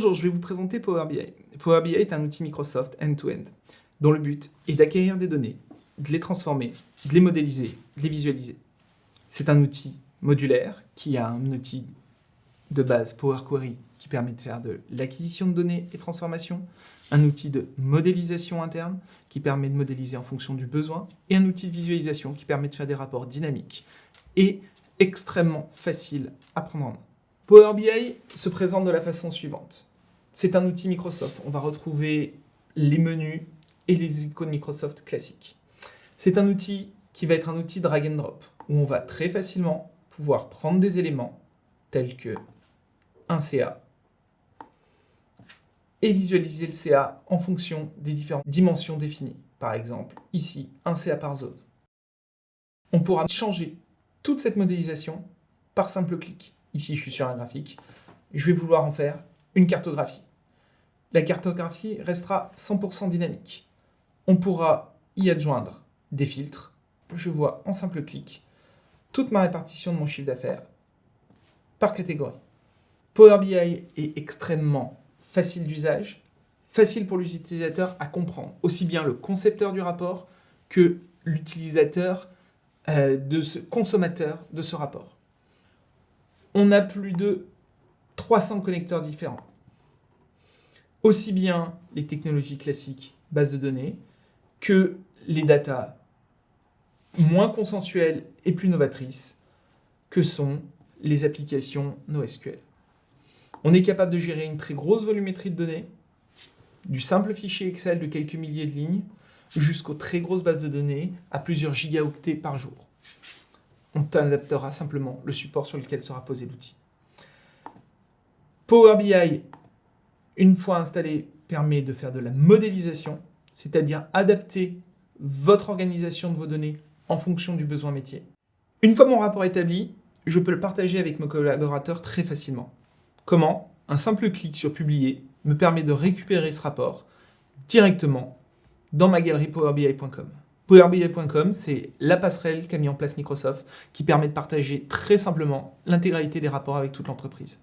Bonjour, je vais vous présenter Power BI. Power BI est un outil Microsoft end-to-end, dont le but est d'acquérir des données, de les transformer, de les modéliser, de les visualiser. C'est un outil modulaire qui a un outil de base Power Query qui permet de faire de l'acquisition de données et transformation, un outil de modélisation interne qui permet de modéliser en fonction du besoin, et un outil de visualisation qui permet de faire des rapports dynamiques et extrêmement faciles à prendre en main. Power BI se présente de la façon suivante. C'est un outil Microsoft. On va retrouver les menus et les icônes Microsoft classiques. C'est un outil qui va être un outil drag and drop, où on va très facilement pouvoir prendre des éléments tels que un CA et visualiser le CA en fonction des différentes dimensions définies. Par exemple, ici, un CA par zone. On pourra changer toute cette modélisation par simple clic. Ici, je suis sur un graphique. Je vais vouloir en faire une cartographie. La cartographie restera 100% dynamique. On pourra y adjoindre des filtres. Je vois en simple clic toute ma répartition de mon chiffre d'affaires par catégorie. Power BI est extrêmement facile d'usage, facile pour l'utilisateur à comprendre, aussi bien le concepteur du rapport que l'utilisateur, consommateur de ce rapport. On a plus de 300 connecteurs différents. Aussi bien les technologies classiques, bases de données, que les datas moins consensuelles et plus novatrices, que sont les applications NoSQL. On est capable de gérer une très grosse volumétrie de données, du simple fichier Excel de quelques milliers de lignes, jusqu'aux très grosses bases de données à plusieurs gigaoctets par jour. On adaptera simplement le support sur lequel sera posé l'outil. Power BI, une fois installé, permet de faire de la modélisation, c'est-à-dire adapter votre organisation de vos données en fonction du besoin métier. Une fois mon rapport établi, je peux le partager avec mes collaborateurs très facilement. Comment ? Un simple clic sur Publier me permet de récupérer ce rapport directement dans ma galerie powerbi.com. Powerbi.com, c'est la passerelle qu'a mis en place Microsoft qui permet de partager très simplement l'intégralité des rapports avec toute l'entreprise.